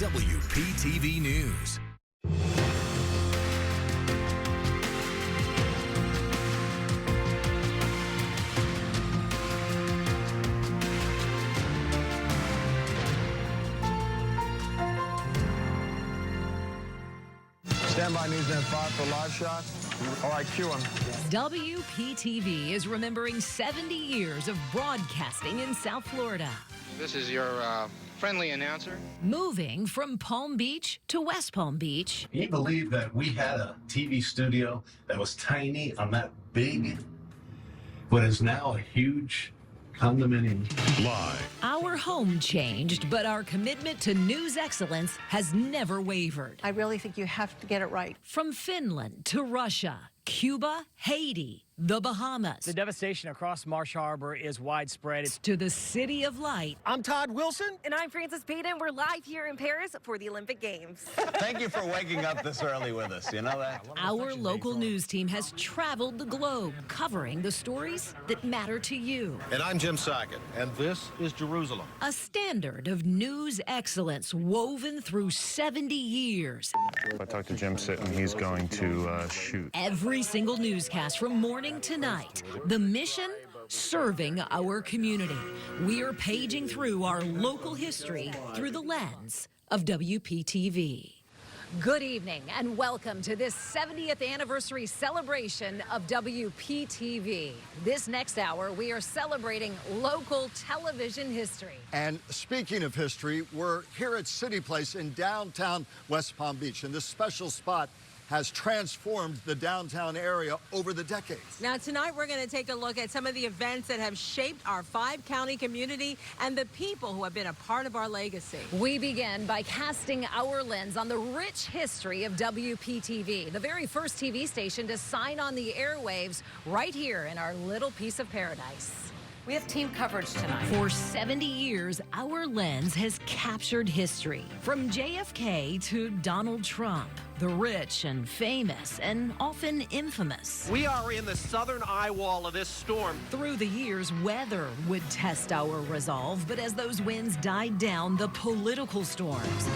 WPTV News. Stand by, Newsnet 5 for live shot. All right, cue him. WPTV is remembering 70 years of broadcasting in South Florida. This is your friendly announcer. Moving from Palm Beach to West Palm Beach. Can you believe that we had a TV studio that was tiny on that big, but is now a huge condominium? Live. Our home changed, but our commitment to news excellence has never wavered. I really think you have to get it right. From Finland to Russia, Cuba, Haiti, the Bahamas. The devastation across Marsh Harbor is widespread. It's to the City of Light. I'm Todd Wilson. And I'm Frances Payton. We're live here in Paris for the Olympic Games. Thank you for waking up this early with us. You know that? Our local news team has traveled the globe, covering the stories that matter to you. And I'm Jim Sitton. And this is Jerusalem. A standard of news excellence woven through 70 years. I talked to Jim Sitton. He's going to shoot. Every single newscast from morning to night. The mission? Serving our community. We are paging through our local history through the lens of WPTV. Good evening and welcome to this 70th anniversary celebration of WPTV. This next hour, we are celebrating local television history. And speaking of history, we're here at City Place in downtown West Palm Beach. And this special spot has transformed the downtown area over the decades. Now, tonight we're going to take a look at some of the events that have shaped our 5-county community and the people who have been a part of our legacy. We begin by casting our lens on the rich history of WPTV, the very first TV station to sign on the airwaves right here in our little piece of paradise. We have team coverage tonight. For 70 years, our lens has captured history. From JFK to Donald Trump, the rich and famous and often infamous. We are in the southern eye wall of this storm. Through the years, weather would test our resolve, but as those winds died down, the political storms.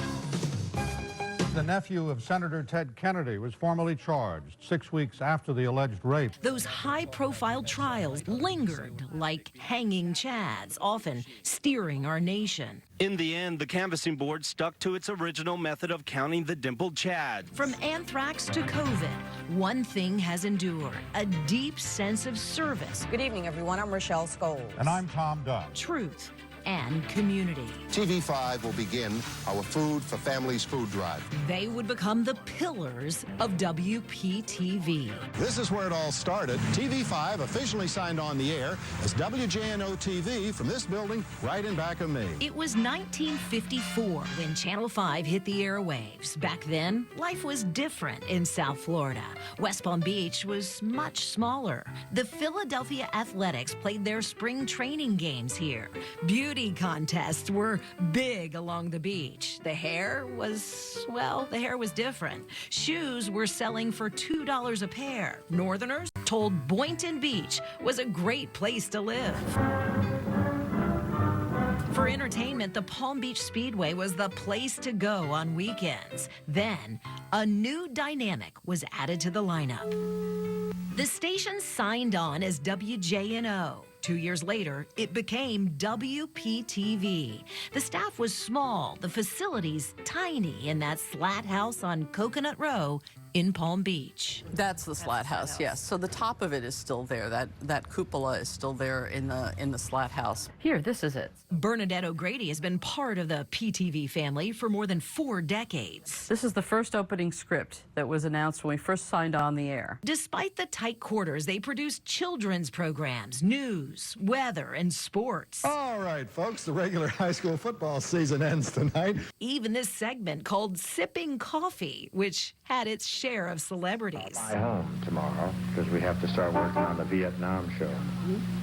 The nephew of Senator Ted Kennedy was formally charged 6 weeks after the alleged rape. Those high-profile trials lingered like hanging chads, often steering our nation. In the end, the canvassing board stuck to its original method of counting the dimpled chad. From anthrax to COVID, one thing has endured, a deep sense of service. Good evening, everyone. I'm Rochelle Scholes. And I'm Tom Dunn. Truth and community. TV5 will begin our Food for Families food drive. They would become the pillars of WPTV. This is where it all started. TV5 officially signed on the air as WJNO TV from this building right in back of me. It was 1954 when Channel 5 hit the airwaves. Back then, life was different in South Florida. West Palm Beach was much smaller. The Philadelphia Athletics played their spring training games here. Beauty contests were big along the beach. The hair was different. Shoes were selling for $2 a pair. Northerners told Boynton Beach was a great place to live. For entertainment, the Palm Beach Speedway was the place to go on weekends. Then, a new dynamic was added to the lineup. The station signed on as WJNO. 2 years later, it became WPTV. The staff was small, the facilities tiny in that slat house on Coconut Row in Palm Beach. That's the slat house, yes. So the top of it is still there. That cupola is still there in the slat house. Here, this is it. Bernadette O'Grady has been part of the PTV family for more than 4 decades. This is the first opening script that was announced when we first signed on the air. Despite the tight quarters, they produced children's programs, news, weather, and sports. All right, folks, the regular high school football season ends tonight. Even this segment called Sipping Coffee, which had its share of celebrities. I'll fly home tomorrow because we have to start working on the Vietnam show.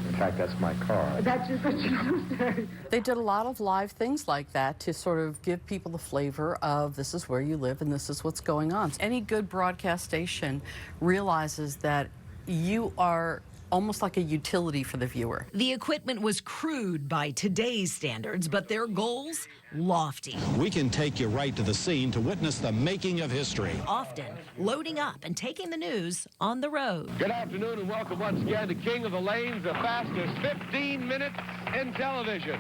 In fact, that's my car. That's just what you said. They did a lot of live things like that to sort of give people the flavor of this is where you live and this is what's going on. Any good broadcast station realizes that you are almost like a utility for the viewer. The equipment was crude by today's standards, but their goals, lofty. We can take you right to the scene to witness the making of history. Often loading up and taking the news on the road. Good afternoon and welcome once again to King of the Lanes, the fastest 15 minutes in television.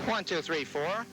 1, 2, 3, 4.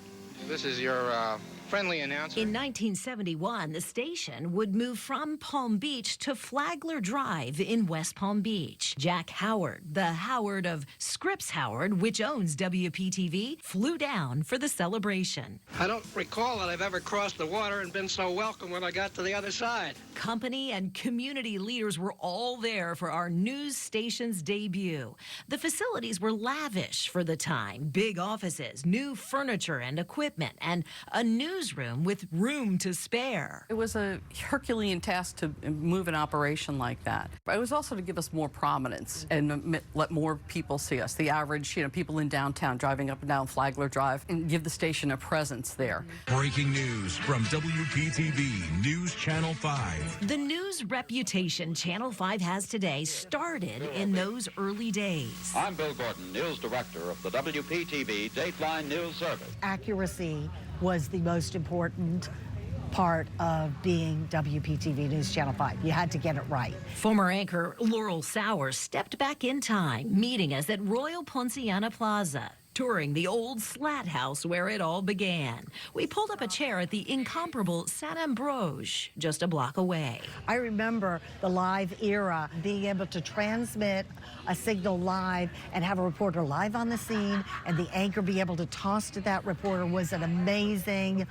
This is your friendly announcer. In 1971, the station would move from Palm Beach to Flagler Drive in West Palm Beach. Jack Howard, the Howard of Scripps Howard, which owns WPTV, flew down for the celebration. I don't recall that I've ever crossed the water and been so welcome when I got to the other side. Company and community leaders were all there for our news station's debut. The facilities were lavish for the time. Big offices, new furniture and equipment, and a newsroom with room to spare. It was a Herculean task to move an operation like that. But it was also to give us more prominence and let more people see us. The average, people in downtown driving up and down Flagler Drive, and give the station a presence there. Breaking news from WPTV News Channel 5. The news reputation Channel 5 has today started in those early days. I'm Bill Gordon, News Director of the WPTV Dateline News Service. Accuracy was the most important part of being WPTV News Channel 5. You had to get it right. Former anchor Laurel Sowers stepped back in time, meeting us at Royal Ponciana Plaza, touring the old slat house where it all began. We pulled up a chair at the incomparable San Ambroge, just a block away. I remember the live era, being able to transmit a signal live and have a reporter live on the scene, and the anchor be able to toss to that reporter was an amazing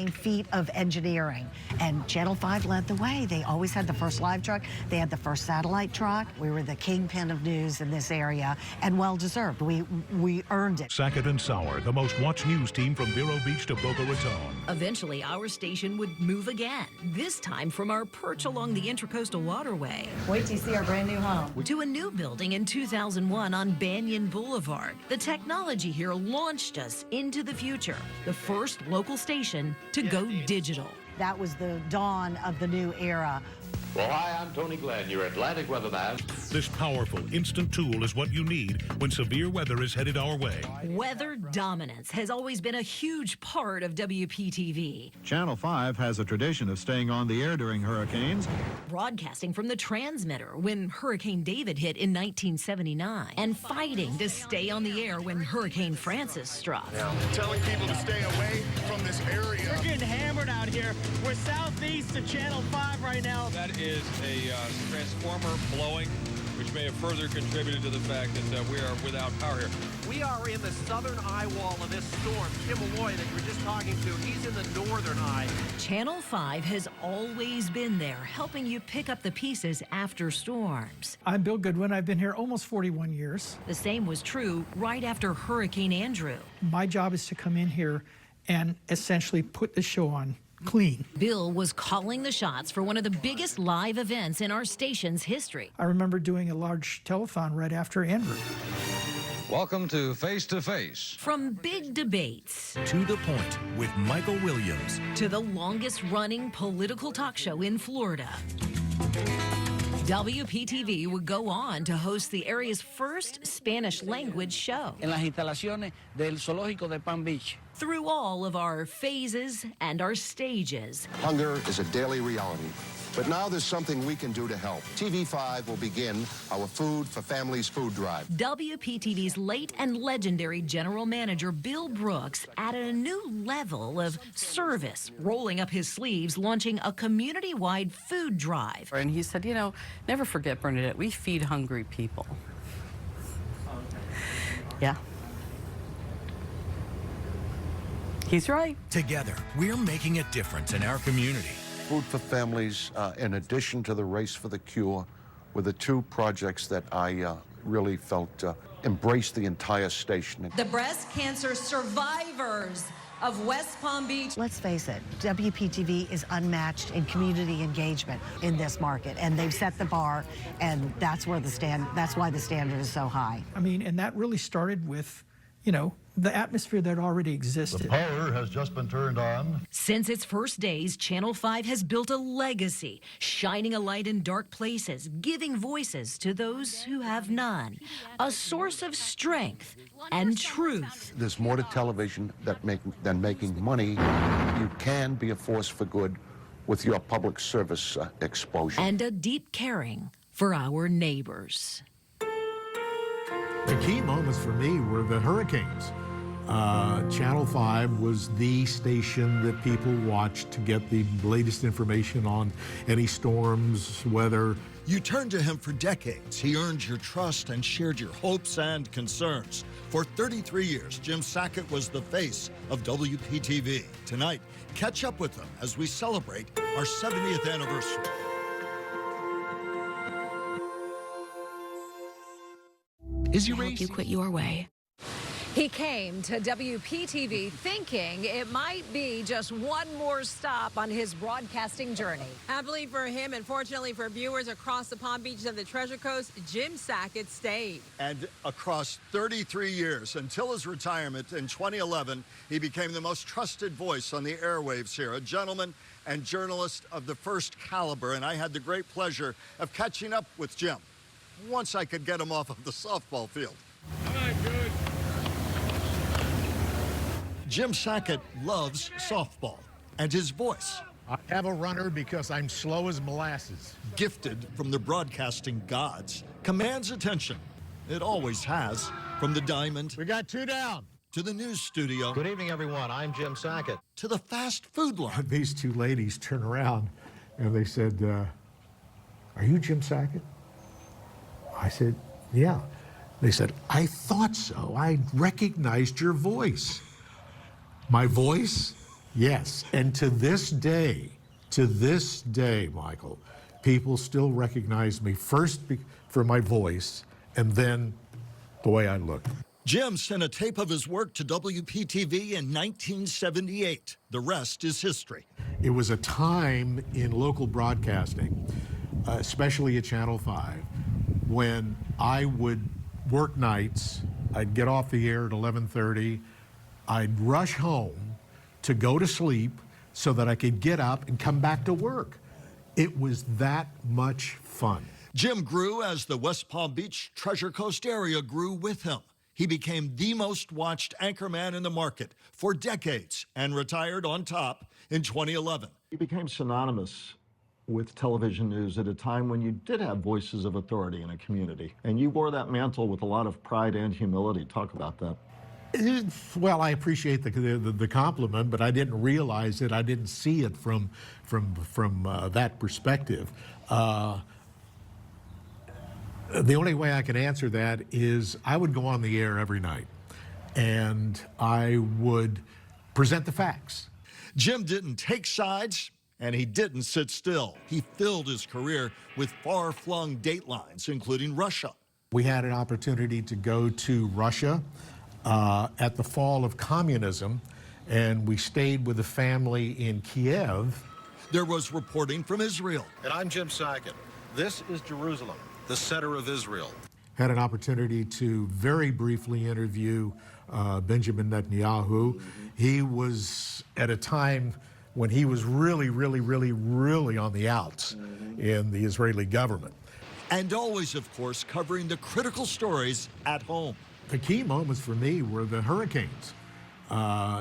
feat of engineering. And Channel 5 led the way. They always had the first live truck. They had the first satellite truck. We were the kingpin of news in this area, and well-deserved. We earned it. Sackett and Sauer, the most watched news team from Vero Beach to Boca Raton. Eventually, our station would move again, this time from our perch along the Intracoastal Waterway. Wait till you see our brand new home. To a new building in 2001 on Banyan Boulevard. The technology here launched us into the future. The first local station to go digital. That was the dawn of the new era. Well, hi, I'm Tony Glenn, your Atlantic weatherman. This powerful instant tool is what you need when severe weather is headed our way. Weather dominance has always been a huge part of WPTV. Channel 5 has a tradition of staying on the air during hurricanes. Broadcasting from the transmitter when Hurricane David hit in 1979, and fighting to stay on the air when Hurricane Francis struck. Telling people to stay away from this area. We're getting hammered out here. We're southeast of Channel 5 right now. That is a transformer blowing, which may have further contributed to the fact that we are without power here. We are in the southern eye wall of this storm. Tim Malloy that you were just talking to, he's in the northern eye. Channel 5 has always been there, helping you pick up the pieces after storms. I'm Bill Goodwin. I've been here almost 41 years. The same was true right after Hurricane Andrew. My job is to come in here and essentially put the show on clean. Bill was calling the shots for one of the biggest live events in our station's history. I remember doing a large telethon right after Andrew. Welcome to Face to Face. From big debates To the Point with Michael Williams. to the longest running political talk show in Florida. WPTV would go on to host the area's first Spanish-language show. En las instalaciones del Zoológico de Palm Beach. Through all of our phases and our stages. Hunger is a daily reality. But now there's something we can do to help. TV5 will begin our Food for Families food drive. WPTV's late and legendary general manager, Bill Brooks, added a new level of service, rolling up his sleeves, launching a community-wide food drive. And he said, never forget, Bernadette, we feed hungry people. Yeah. He's right. Together, we're making a difference in our community. Food for Families, in addition to the Race for the Cure, were the two projects that I really felt embraced the entire station. The breast cancer survivors of West Palm Beach. Let's face it, WPTV is unmatched in community engagement in this market, and they've set the bar, and that's why the standard is so high. I mean, and that really started with the atmosphere that already existed. The power has just been turned on. Since its first days, Channel 5 has built a legacy, shining a light in dark places, giving voices to those who have none, a source of strength and truth. There's more to television than making money. You can be a force for good with your public service exposure. And a deep caring for our neighbors. The key moments for me were the hurricanes. Channel 5 was the station that people watched to get the latest information on any storms, weather. You turned to him for decades. He earned your trust and shared your hopes and concerns. For 33 years, Jim Sitton was the face of WPTV. Tonight, catch up with him as we celebrate our 70th anniversary. Is your race? You quit your way. He came to WPTV thinking it might be just one more stop on his broadcasting journey. Happily for him and fortunately for viewers across the Palm Beaches of the Treasure Coast, Jim Sitton stayed. And across 33 years, until his retirement in 2011, he became the most trusted voice on the airwaves here, a gentleman and journalist of the first caliber. And I had the great pleasure of catching up with Jim once I could get him off of the softball field. All right, good. Jim Sitton loves softball and his voice. I have a runner because I'm slow as molasses. Gifted from the broadcasting gods, commands attention. It always has. From the diamond. We got 2 down. To the news studio. Good evening, everyone. I'm Jim Sitton. To the fast food line. These two ladies turned around and they said, are you Jim Sitton? I said, yeah. They said, I thought so. I recognized your voice. My voice? Yes. And to this day, Michael, people still recognize me first for my voice and then the way I look. Jim sent a tape of his work to WPTV in 1978. The rest is history. It was a time in local broadcasting, especially at Channel 5, when I would work nights. I'd get off the air at 11:30. I'd rush home to go to sleep so that I could get up and come back to work. It was that much fun. Jim grew as the West Palm Beach Treasure Coast area grew with him. He became the most watched anchorman in the market for decades and retired on top in 2011. You became synonymous with television news at a time when you did have voices of authority in a community, and you wore that mantle with a lot of pride and humility. Talk about that. Well, I appreciate the compliment, but I didn't realize it. I didn't see it from that perspective. The only way I can answer that is I would go on the air every night, and I would present the facts. Jim didn't take sides, and he didn't sit still. He filled his career with far-flung datelines, including Russia. We had an opportunity to go to Russia at the fall of communism, and we stayed with a family in Kiev. There was reporting from Israel. And I'm Jim Sitton. This is Jerusalem, the center of Israel. Had an opportunity to very briefly interview Benjamin Netanyahu. He was at a time when he was really on the outs in the Israeli government. And always, of course, covering the critical stories at home. The key moments for me were the hurricanes.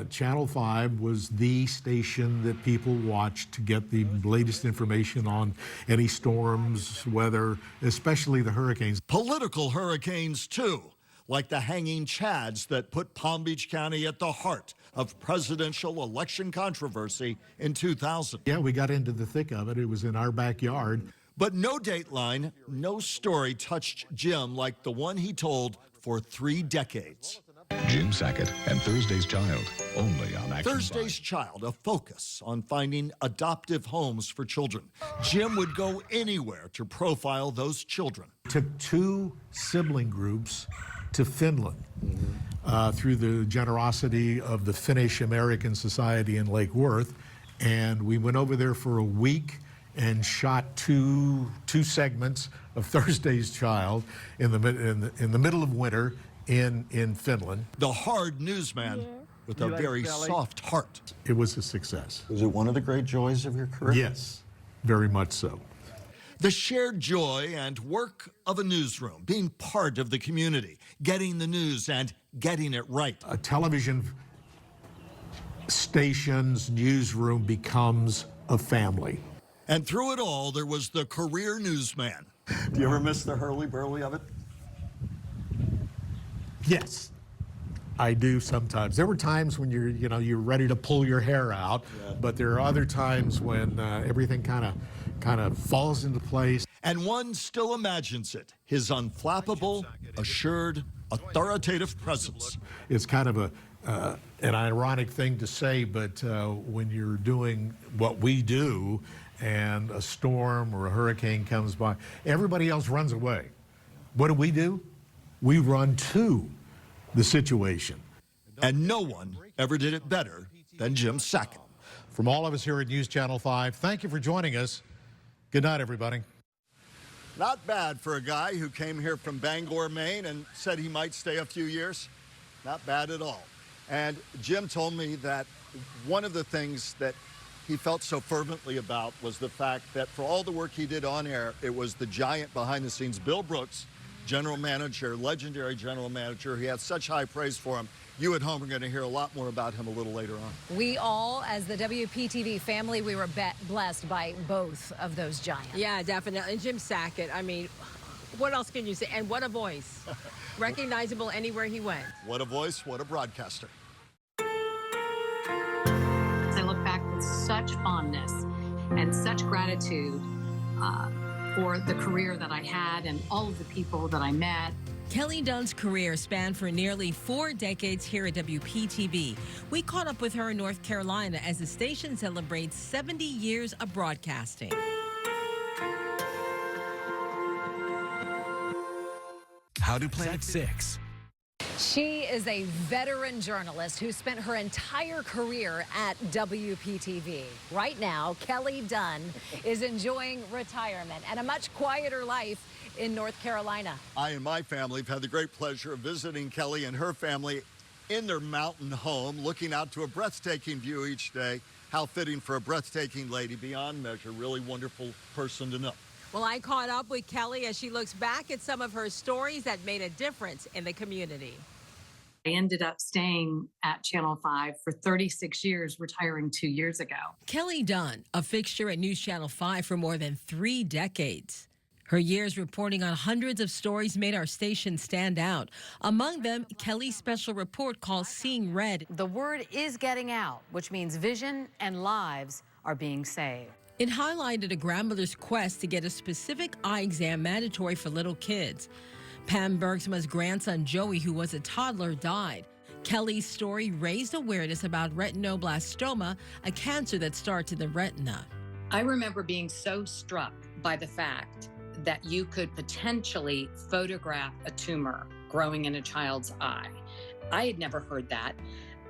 Channel 5 was the station that people watched to get the latest information on any storms, weather, especially the hurricanes. Political hurricanes, too, like the hanging chads that put Palm Beach County at the heart of presidential election controversy in 2000. Yeah, we got into the thick of it. It was in our backyard. But no Dateline, no story touched Jim like the one he told for 3 decades. Jim Sitton and Thursday's Child, only on Action Thursday's 5. Child, a focus on finding adoptive homes for children. Jim would go anywhere to profile those children. Took 2 sibling groups to Finland through the generosity of the Finnish American Society in Lake Worth, and we went over there for a week and shot two segments of Thursday's Child in the middle of winter in Finland. The hard newsman with a very soft heart. It was a success. Was it one of the great joys of your career? Yes, very much so. The shared joy and work of a newsroom, being part of the community, getting the news and getting it right. A television station's newsroom becomes a family. And through it all, there was the career newsman. Do you ever miss the hurly-burly of it? Yes, I do sometimes. There were times when you're ready to pull your hair out, but there are other times when everything kind of falls into place. And one still imagines it, his unflappable, assured, authoritative presence. It's kind of an ironic thing to say, but when you're doing what we do and a storm or a hurricane comes by, everybody else runs away. What do? We run to the situation. And no one ever did it better than Jim Sitton. From all of us here at News Channel 5, thank you for joining us. Good night, everybody. Not bad for a guy who came here from Bangor, Maine, and said he might stay a few years. Not bad at all. And Jim told me that one of the things that he felt so fervently about was the fact that for all the work he did on air, it was the giant behind the scenes, Bill Brooks, general manager, legendary general manager. He had such high praise for him. You at home are going to hear a lot more about him a little later on. We all, as the WPTV family, we were blessed by both of those giants. Yeah, definitely. And Jim Sitton, I mean, what else can you say? And what a voice. Recognizable anywhere he went. What a voice, what a broadcaster. I look back with such fondness and such gratitude for the career that I had and all of the people that I met. Kelly Dunn's career spanned for nearly 4 decades here at WPTV. We caught up with her in North Carolina as the station celebrates 70 years of broadcasting. How to Planet 6. She is a veteran journalist who spent her entire career at WPTV. Right now, Kelly Dunn is enjoying retirement and a much quieter life in North Carolina. I and my family have had the great pleasure of visiting Kelly and her family in their mountain home, looking out to a breathtaking view each day. How fitting for a breathtaking lady, beyond measure. Really wonderful person to know. Well, I caught up with Kelly as she looks back at some of her stories that made a difference in the community. I ended up staying at Channel 5 for 36 years, retiring 2 years ago. Kelly Dunn, a fixture at News Channel 5 for more than 3 decades. Her years reporting on hundreds of stories made our station stand out. Among them, Kelly's special report called Seeing Red. The word is getting out, which means vision and lives are being saved. It highlighted a grandmother's quest to get a specific eye exam mandatory for little kids. Pam Bergsma's grandson, Joey, who was a toddler, died. Kelly's story raised awareness about retinoblastoma, a cancer that starts in the retina. I remember being so struck by the fact that you could potentially photograph a tumor growing in a child's eye. I had never heard that.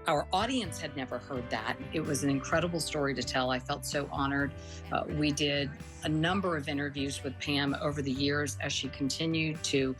Our audience had never heard that. It was an incredible story to tell. I felt so honored. We did a number of interviews with Pam over the years as she continued to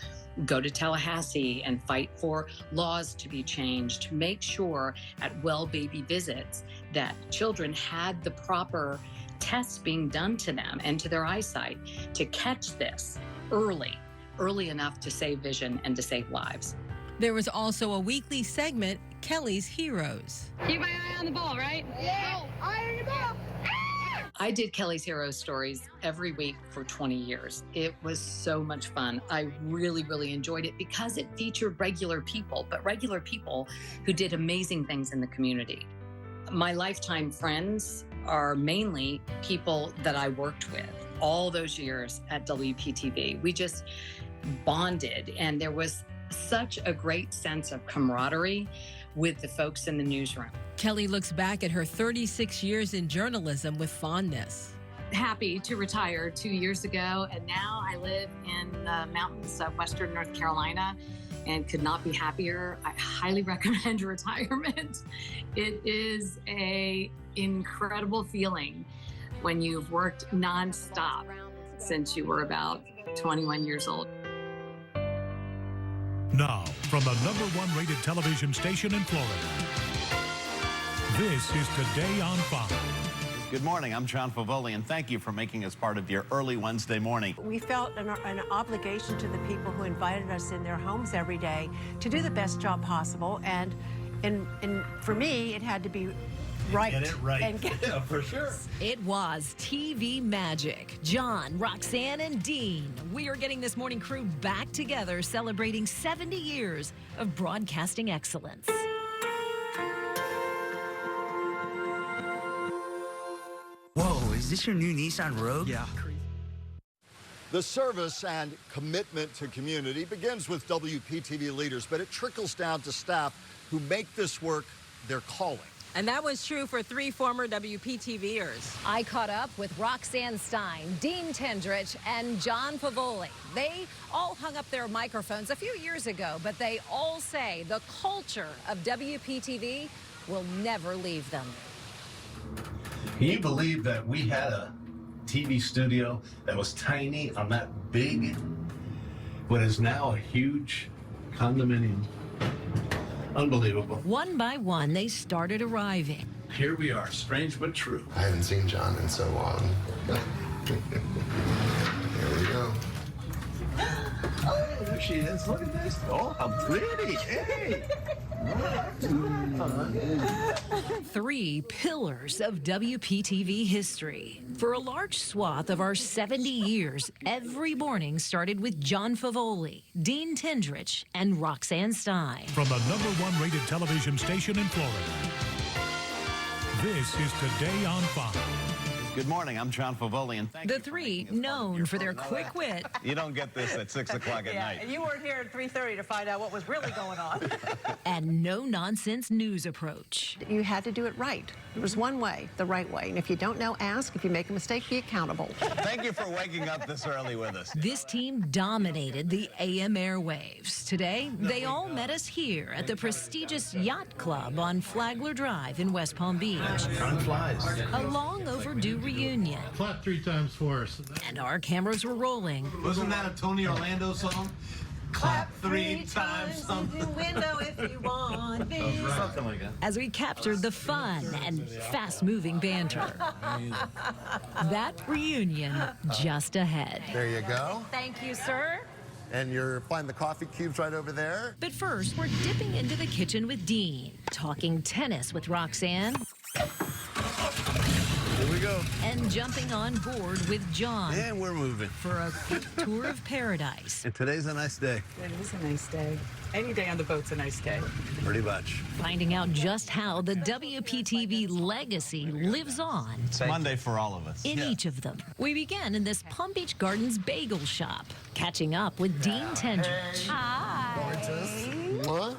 go to Tallahassee and fight for laws to be changed to make sure at well baby visits that children had the proper tests being done to them and to their eyesight to catch this early enough to save vision and to save lives. There was also a weekly segment, Kelly's Heroes. Keep my eye on the ball, right? Yeah, eye on the ball. I did Kelly's Heroes stories every week for 20 years. It was so much fun. I really, really enjoyed it because it featured regular people, but regular people who did amazing things in the community. My lifetime friends are mainly people that I worked with all those years at WPTV. We just bonded, and there was such a great sense of camaraderie with the folks in the newsroom. Kelly looks back at her 36 years in journalism with fondness. Happy to retire 2 years ago, and now I live in the mountains of Western North Carolina and could not be happier. I highly recommend retirement. It is an incredible feeling when you've worked nonstop since you were about 21 years old. Now, from the #1 rated television station in Florida, this is Today on 5. Good morning, I'm John Favoli, and thank you for making us part of your early Wednesday morning. We felt an obligation to the people who invited us in their homes every day to do the best job possible, and for me, it had to be right. Get it right. Yeah, for sure. It was TV magic. John, Roxanne, and Dean. We are getting this morning crew back together, celebrating 70 years of broadcasting excellence. Whoa, is this your new Nissan Rogue? Yeah. The service and commitment to community begins with WPTV leaders, but it trickles down to staff who make this work their calling. And that was true for 3 former WPTVers. I caught up with Roxanne Stein, Dean Tendrich, and John Favoli. They all hung up their microphones a few years ago, but they all say the culture of WPTV will never leave them. Can you believe that we had a TV studio that was tiny on that big, what is now a huge condominium? Unbelievable. One by one, they started arriving. Here we are, strange but true. I haven't seen John in so long. Here we go. Oh, there she is. Look at this. Oh, how pretty. Hey. 3 pillars of WPTV history. For a large swath of our 70 years, every morning started with John Favoli, Dean Tendrich, and Roxanne Stein. From the #1 rated television station in Florida, this is Today on 5. Good morning, I'm John Favoli, and thank The you for 3 known for their quick wit. You don't get this at 6 o'clock at night. And you weren't here at 3:30 to find out what was really going on. And no-nonsense news approach. You had to do it right. There was one way, the right way. And if you don't know, ask. If you make a mistake, be accountable. Thank you for waking up this early with us. This team dominated the AM airwaves. Today, they all met us here at the prestigious Yacht Club on Flagler Drive in West Palm Beach. Time flies. A long overdue reunion. Clap 3 times for us. And our cameras were rolling. Wasn't that a Tony Orlando song? Clap 3 times. Window if you want. Something like that. As we captured the fun and fast-moving banter. That reunion just ahead. There you go. Thank you, sir. And you'll find the coffee cubes right over there. But first, we're dipping into the kitchen with Dean, talking tennis with Roxanne. Here we go. And jumping on board with John. And we're moving. For a quick tour of paradise. And today's a nice day. It is a nice day. Any day on the boat's a nice day. Pretty much. Finding out just how the WPTV legacy lives on. It's Monday for all of us. In each of them. We began in this Palm Beach Gardens bagel shop, catching up with Dean Tendrich. Hi. What?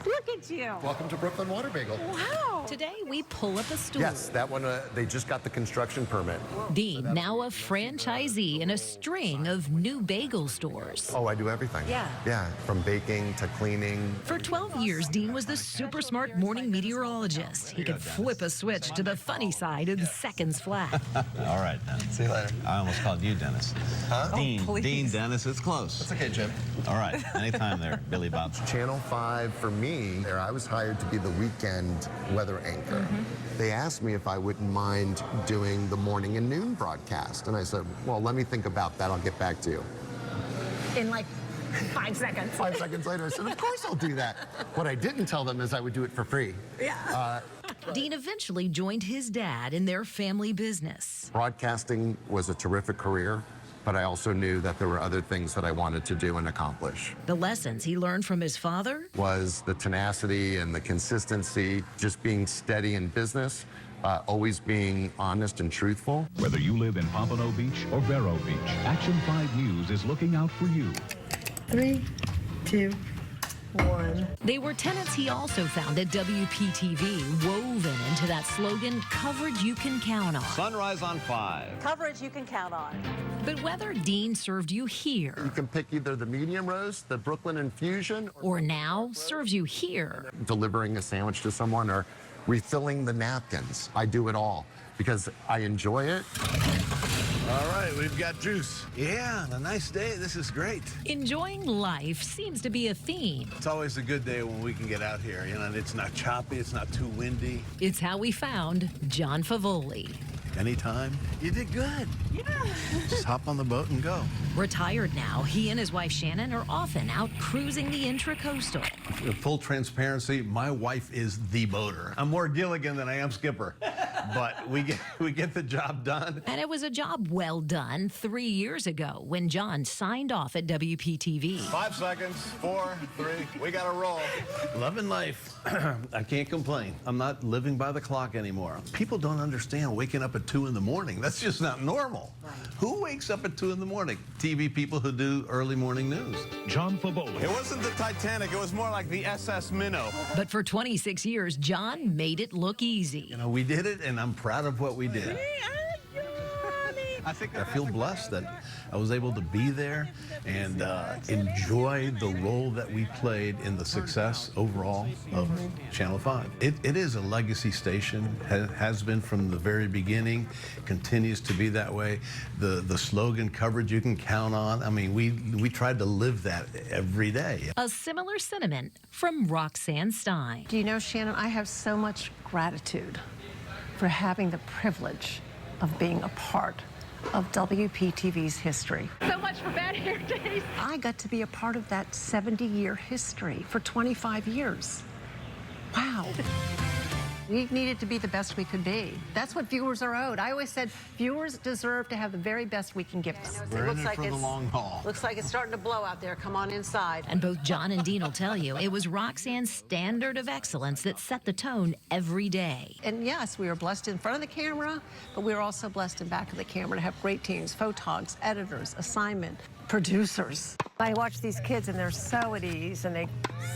Look at you. Welcome to Brooklyn Water Bagel. Wow. Today, we pull up a stool. Yes, that one, they just got the construction permit. Dean, now a franchisee in a string of new bagel stores. Oh, I do everything. Yeah. Yeah, from baking to cleaning. For 12 years, Dean was the super smart morning meteorologist. He could flip a switch to the funny side in seconds flat. All right, Dennis. See you later. I almost called you Dennis. Huh? Dean, please. Dean, Dennis, it's close. That's okay, Jim. All right, anytime there, Billy Bob. Channel 5, for me, there I was hired to be the weekend weather anchor. They asked me if I wouldn't mind doing the morning and noon broadcast. And I said, well, let me think about that. I'll get back to you. In like 5 seconds. 5 seconds later, I said, of course I'll do that. What I didn't tell them is I would do it for free. Yeah. Dean eventually joined his dad in their family business. Broadcasting was a terrific career, but I also knew that there were other things that I wanted to do and accomplish. The lessons he learned from his father was the tenacity and the consistency, just being steady in business, always being honest and truthful. Whether you live in Pompano Beach or Vero Beach, Action 5 News is looking out for you. 3, 2, 1. They were tenets he also found at WPTV, woven into that slogan, coverage you can count on. Sunrise on 5. Coverage you can count on. But whether Dean served you here, You can pick either the medium roast, the Brooklyn infusion, or now serves you here, delivering a sandwich to someone or refilling the napkins. I do it all because I enjoy it. All right, we've got juice. Yeah, on a nice day, this is great. Enjoying life seems to be a theme. It's always a good day when we can get out here, you know, and it's not choppy, it's not too windy. It's how we found John Favoli. Anytime. You did good. Yeah. Just hop on the boat and go. Retired now, he and his wife Shannon are often out cruising the Intracoastal. Full transparency, my wife is the boater. I'm more Gilligan than I am skipper, but we get the job done. And it was a job well done 3 years ago when John signed off at WPTV. 5 seconds, 4, 3, we got to roll. Loving life. I can't complain. I'm not living by the clock anymore. People don't understand waking up at 2 in the morning. That's just not normal. Right. Who wakes up at 2 in the morning? TV people who do early morning news. John Favoli. It wasn't the Titanic. It was more like the SS Minnow. But for 26 years, John made it look easy. You know, we did it, and I'm proud of what we did. I feel blessed that I was able to be there and enjoy the role that we played in the success overall of Channel 5. It is a legacy station, has been from the very beginning, continues to be that way. The slogan, coverage you can count on, I mean, we tried to live that every day. A similar sentiment from Roxanne Stein. Do you know, Shannon, I have so much gratitude for having the privilege of being a part of WPTV's history. So much for bad hair days. I got to be a part of that 70-year history for 25 years. Wow. We needed to be the best we could be. That's what viewers are owed. I always said viewers deserve to have the very best we can give them. We're in it for the long haul. Looks like it's starting to blow out there. Come on inside. And both John and Dean will tell you it was Roxanne's standard of excellence that set the tone every day. And yes, we were blessed in front of the camera, but we were also blessed in back of the camera to have great teams, photogs, editors, assignment, producers. I watch these kids and they're so at ease and they're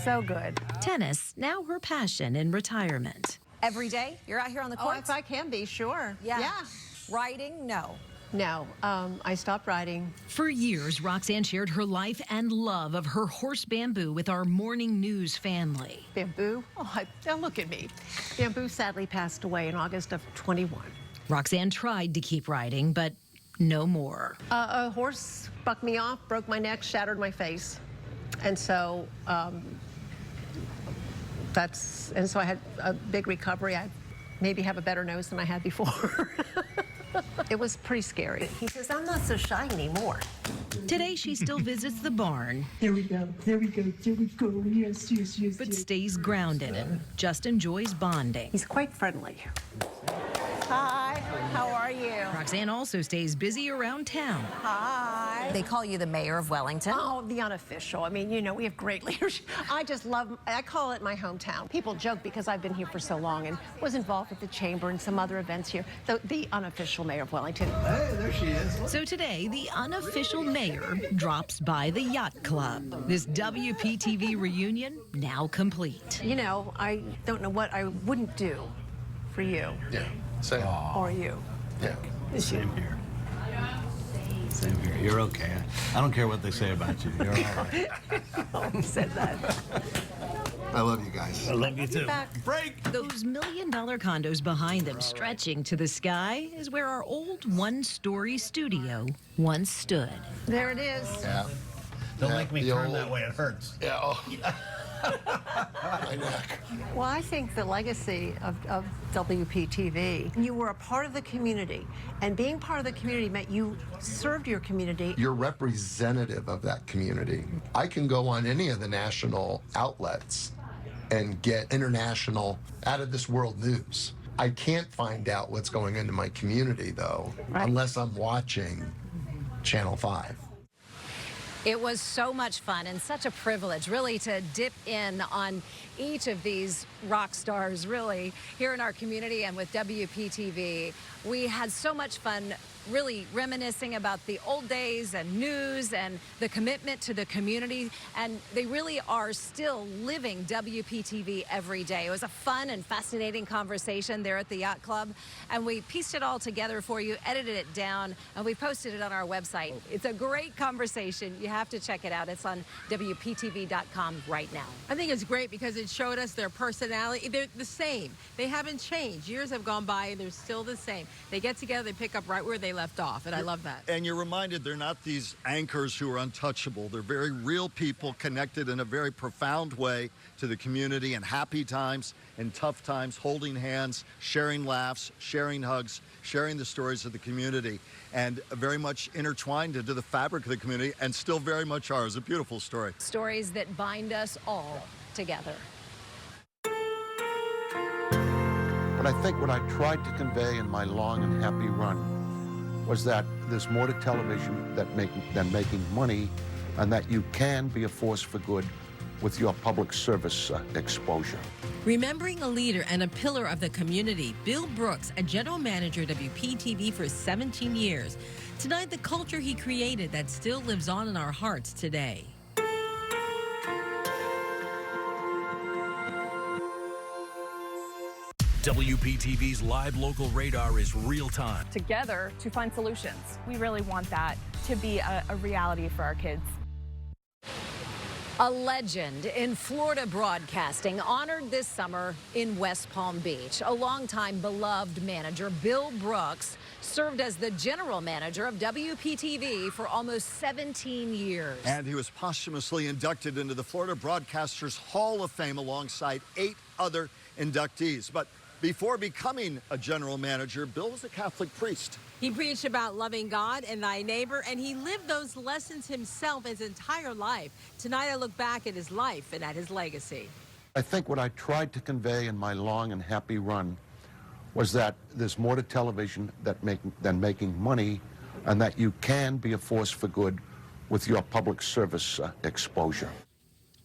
so good. Tennis, now her passion in retirement. Every day? You're out here on the courts? Oh, if I can be, sure. Yeah. Riding? No. No, I stopped riding. For years, Roxanne shared her life and love of her horse Bamboo with our morning news family. Bamboo? Oh, now look at me. Bamboo sadly passed away in August of 21. Roxanne tried to keep riding, but no more. A horse bucked me off, broke my neck, shattered my face. And so, so I had a big recovery. I maybe have a better nose than I had before. It was pretty scary. He says, I'm not so shy anymore. Today, she still visits the barn. There we go, there we go, there we go. Yes, yes, yes. But stays grounded and just enjoys bonding. He's quite friendly. Hi, how are you? Roxanne also stays busy around town. Hi. They call you the mayor of Wellington? Oh, the unofficial. I mean, you know, we have great leadership. I call it my hometown. People joke because I've been here for so long and was involved with the chamber and some other events here. The unofficial mayor of Wellington. Hey, there she is. So today, the unofficial mayor drops by the yacht club. This WPTV reunion now complete. You know, I don't know what I wouldn't do for you. Yeah. Same. Or you. Yeah. Same here. Same here. You're okay. I don't care what they say about you. You're all right. Who said that? I love you guys. I love you too. Break! Those $1 million condos behind them stretching to the sky is where our old one-story studio once stood. There it is. Yeah. Don't make me turn that way. It hurts. Yeah. Oh. My neck. Well, I think the legacy of WPTV, you were a part of the community, and being part of the community meant you served your community. You're representative of that community. I can go on any of the national outlets and get international, out of this world news. I can't find out what's going into my community, though, unless I'm watching Channel 5. It was so much fun and such a privilege, really, to dip in on each of these rock stars, really, here in our community and with WPTV. We had so much fun really reminiscing about the old days and news and the commitment to the community, and they really are still living WPTV every day. It was a fun and fascinating conversation there at the Yacht Club, and we pieced it all together for you, edited it down, and we posted it on our website. It's a great conversation. You have to check it out. It's on WPTV.com right now. I think it's great because it showed us their personality. They're the same. They haven't changed. Years have gone by and they're still the same. They get together, they pick up right where they left off, and I love that. And you're reminded they're not these anchors who are untouchable. They're very real people connected in a very profound way to the community in happy times, in tough times, holding hands, sharing laughs, sharing hugs, sharing the stories of the community, and very much intertwined into the fabric of the community, and still very much are. It's a beautiful story. Stories that bind us all together. But I think what I tried to convey in my long and happy run was that there's more to television than making money, and that you can be a force for good with your public service exposure. Remembering a leader and a pillar of the community, Bill Brooks, a general manager at WPTV for 17 years. Tonight, the culture he created that still lives on in our hearts today. WPTV's live local radar is real time. Together to find solutions. We really want that to be a reality for our kids. A legend in Florida broadcasting honored this summer in West Palm Beach. A longtime beloved manager, Bill Brooks, served as the general manager of WPTV for almost 17 years. And he was posthumously inducted into the Florida Broadcasters Hall of Fame alongside 8 other inductees. But before becoming a general manager, Bill was a Catholic priest. He preached about loving God and thy neighbor, and he lived those lessons himself his entire life. Tonight, I look back at his life and at his legacy. I think what I tried to convey in my long and happy run was that there's more to television than making money, and that you can be a force for good with your public service exposure.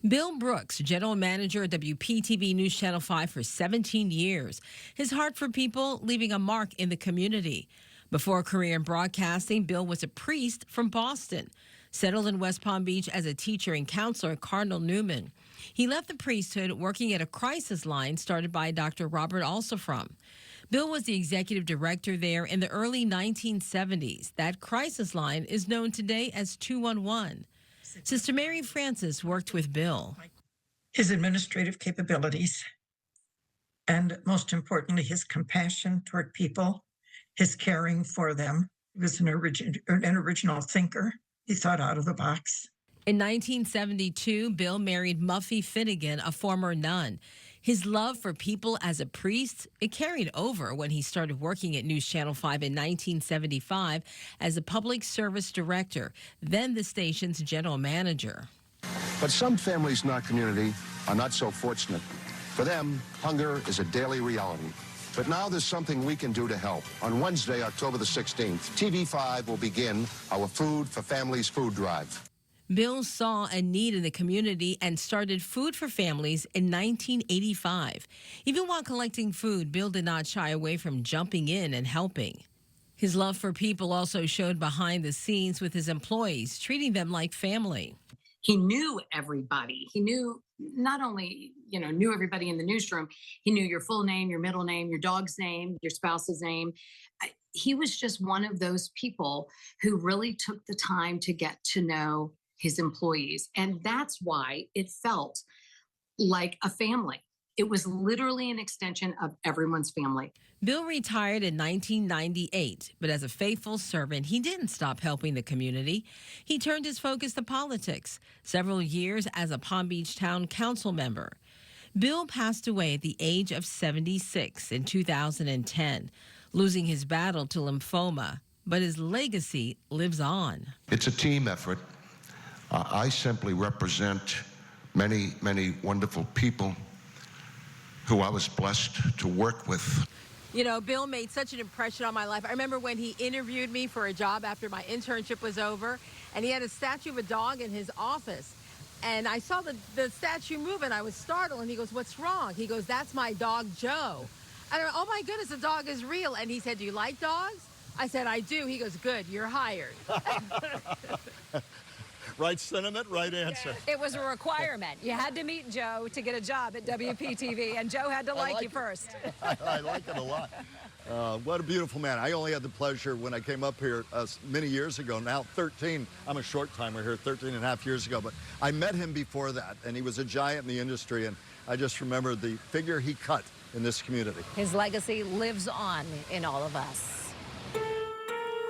Bill Brooks, general manager at WPTV News Channel 5 for 17 years. His heart for people leaving a mark in the community. Before a career in broadcasting, Bill was a priest from Boston. Settled in West Palm Beach as a teacher and counselor at Cardinal Newman. He left the priesthood working at a crisis line started by Dr. Robert Alsafrum. Bill was the executive director there in the early 1970s. That crisis line is known today as 211. Sister Mary Francis worked with Bill. His administrative capabilities, and most importantly, his compassion toward people, his caring for them. He was an original thinker. He thought out of the box. In 1972, Bill married Muffy Finnegan, a former nun. His love for people as a priest, it carried over when he started working at News Channel 5 in 1975 as a public service director, then the station's general manager. But some families in our community are not so fortunate. For them, hunger is a daily reality. But now there's something we can do to help. On Wednesday, October the 16th, TV5 will begin our Food for Families food drive. Bill saw a need in the community and started Food for Families in 1985. Even while collecting food, Bill did not shy away from jumping in and helping. His love for people also showed behind the scenes with his employees, treating them like family. He knew everybody. He knew not only, knew everybody in the newsroom, he knew your full name, your middle name, your dog's name, your spouse's name. He was just one of those people who really took the time to get to know his employees. And that's why it felt like a family. It was literally an extension of everyone's family. Bill retired in 1998, but as a faithful servant, he didn't stop helping the community. He turned his focus to politics, several years as a Palm Beach Town Council member. Bill passed away at the age of 76 in 2010, losing his battle to lymphoma, but his legacy lives on. It's a team effort. I simply represent many, many wonderful people who I was blessed to work with. Bill made such an impression on my life. I remember when he interviewed me for a job after my internship was over, and he had a statue of a dog in his office. And I saw the statue move, and I was startled. And he goes, "What's wrong?" He goes, "That's my dog, Joe." And I went, "Oh, my goodness, the dog is real." And he said, "Do you like dogs?" I said, "I do." He goes, "Good, you're hired." Right sentiment, right answer. It was a requirement. You had to meet Joe to get a job at WPTV, and Joe had to like you first. I like it a lot. What a beautiful man. I only had the pleasure when I came up here many years ago, now 13. I'm a short timer here, 13 and a half years ago, but I met him before that, and he was a giant in the industry, and I just remember the figure he cut in this community. His legacy lives on in all of us.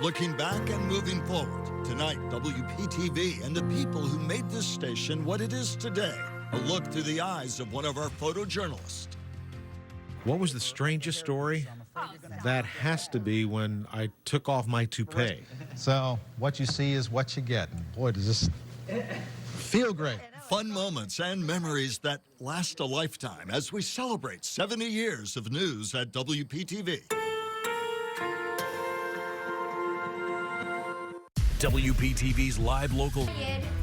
looking back and moving forward. Tonight, WPTV and the people who made this station what it is today. A look through the eyes of one of our photojournalists. What was the strangest story? That has to be when I took off my toupee. So what you see is what you get. And boy, does this feel great. Fun moments and memories that last a lifetime as we celebrate 70 years of news at WPTV. WPTV's live local.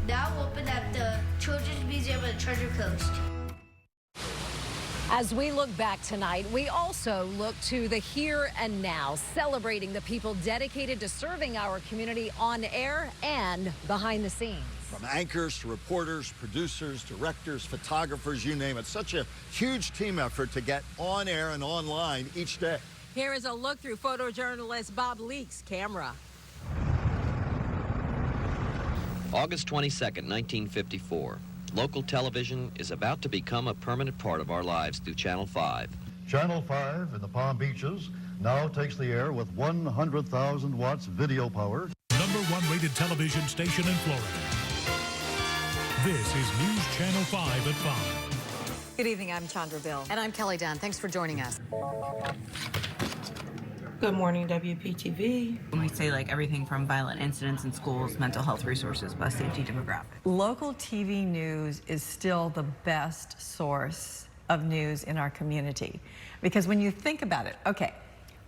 Now open at the Children's Museum at Treasure Coast. As we look back tonight, we also look to the here and now, celebrating the people dedicated to serving our community on air and behind the scenes. From anchors to reporters, producers, directors, photographers, you name it. Such a huge team effort to get on air and online each day. Here is a look through photojournalist Bob Leake's camera. August 22nd, 1954. Local television is about to become a permanent part of our lives through Channel 5. Channel 5 in the Palm Beaches now takes the air with 100,000 watts video power. #1 rated television station in Florida. This is News Channel 5 at 5. Good evening, I'm Chandra Bill. And I'm Kelly Dunn. Thanks for joining us. Good morning, WPTV. We say like everything from violent incidents in schools, mental health resources, bus safety, demographics. Local TV news is still the best source of news in our community. Because when you think about it, okay,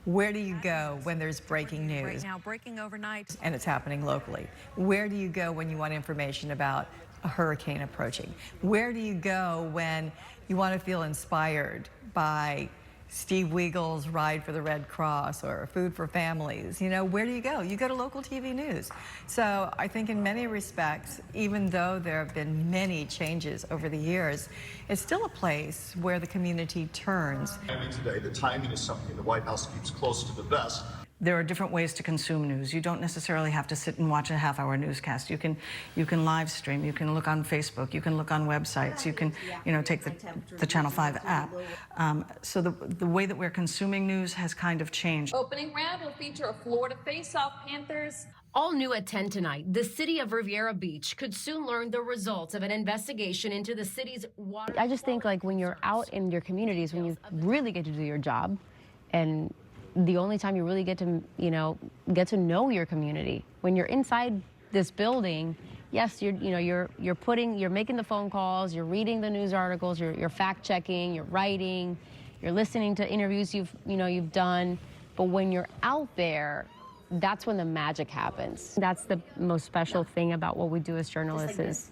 where do you go when there's breaking news? Right now, breaking overnight. And it's happening locally. Where do you go when you want information about a hurricane approaching? Where do you go when you want to feel inspired by Steve Weagle's Ride for the Red Cross or Food for Families? You know, where do you go? You go to local TV news. So I think in many respects, even though there have been many changes over the years, it's still a place where the community turns. Today, the timing is something the White House keeps close to the vest. There are different ways to consume news. You don't necessarily have to sit and watch a half-hour newscast. You can live stream. You can look on Facebook. You can look on websites. You can, take the Channel 5 app. So the way that we're consuming news has kind of changed. Opening round will feature a Florida face-off Panthers. All new at 10 tonight, the city of Riviera Beach could soon learn the results of an investigation into the city's water. I just think like when you're out in your communities, when you really get to do your job, and the only time you really get to, get to know your community. When you're inside this building, yes, you're making the phone calls, you're reading the news articles, you're fact checking, you're writing, you're listening to interviews you've done. But when you're out there, that's when the magic happens. That's the most special thing about what we do as journalists is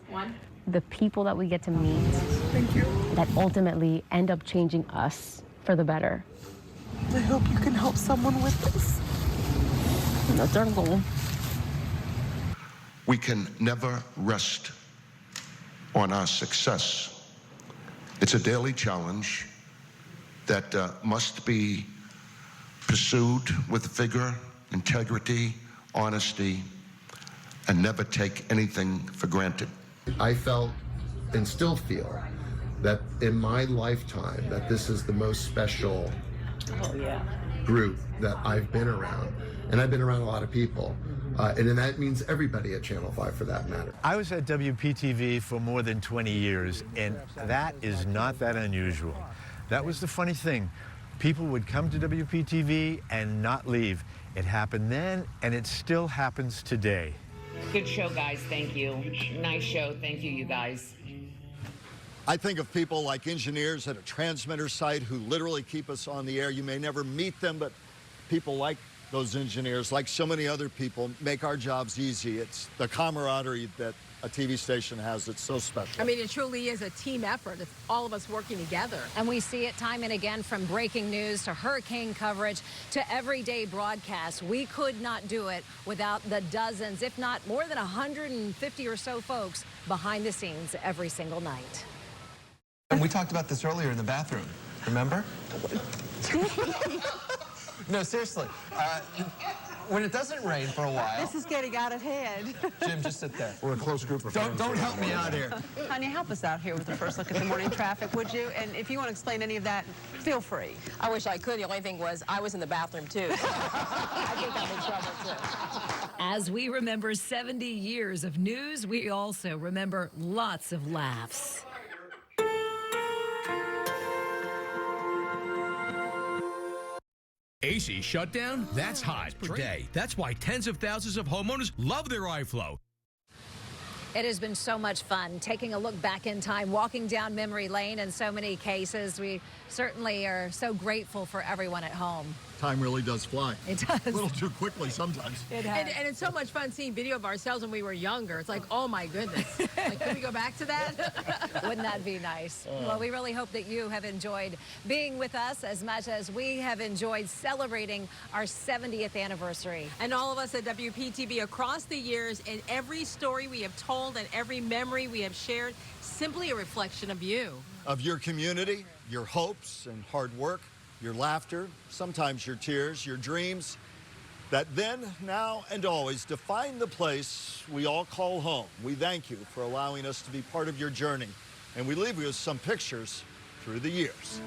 the people that we get to meet. Thank you. That ultimately end up changing us for the better. I hope you can help someone with this. That's our goal. We can never rest on our success. It's a daily challenge that must be pursued with vigor, integrity, honesty, and never take anything for granted. I felt and still feel that in my lifetime that this is the most special group that I've been around. And I've been around a lot of people. And that means everybody at Channel 5 for that matter. I was at WPTV for more than 20 years, and that is not that unusual. That was the funny thing. People would come to WPTV and not leave. It happened then, and it still happens today. Good show, guys. Thank you. Nice show. Thank you, you guys. I think of people like engineers at a transmitter site who literally keep us on the air. You may never meet them, but people like those engineers, like so many other people, make our jobs easy. It's the camaraderie that a TV station has that's so special. I mean, it truly is a team effort. It's all of us working together. And we see it time and again, from breaking news to hurricane coverage to everyday broadcasts. We could not do it without the dozens, if not more than 150 or so folks behind the scenes every single night. And we talked about this earlier in the bathroom, remember? No, seriously. when it doesn't rain for a while. This is getting out of hand. Jim, just sit there. We're a close group of Don't help me out here. Tanya, help us out here with the first look at the morning traffic, would you? And if you want to explain any of that, feel free. I wish I could. The only thing was I was in the bathroom, too. I think I'm in trouble, too. As we remember 70 years of news, we also remember lots of laughs. AC shutdown? That's hot per day. That's why tens of thousands of homeowners love their iFlow. It has been so much fun taking a look back in time, walking down memory lane in so many cases. We certainly are so grateful for everyone at home. Time really does fly. It does. A little too quickly sometimes. It has. And it's so much fun seeing video of ourselves when we were younger. It's like, oh my goodness. Like, can we go back to that? Wouldn't that be nice? Well, we really hope that you have enjoyed being with us as much as we have enjoyed celebrating our 70th anniversary. And all of us at WPTV across the years, and every story we have told and every memory we have shared, simply a reflection of you. Of your community, your hopes and hard work, your laughter, sometimes your tears, your dreams, that then, now, and always define the place we all call home. We thank you for allowing us to be part of your journey, and we leave you with some pictures through the years.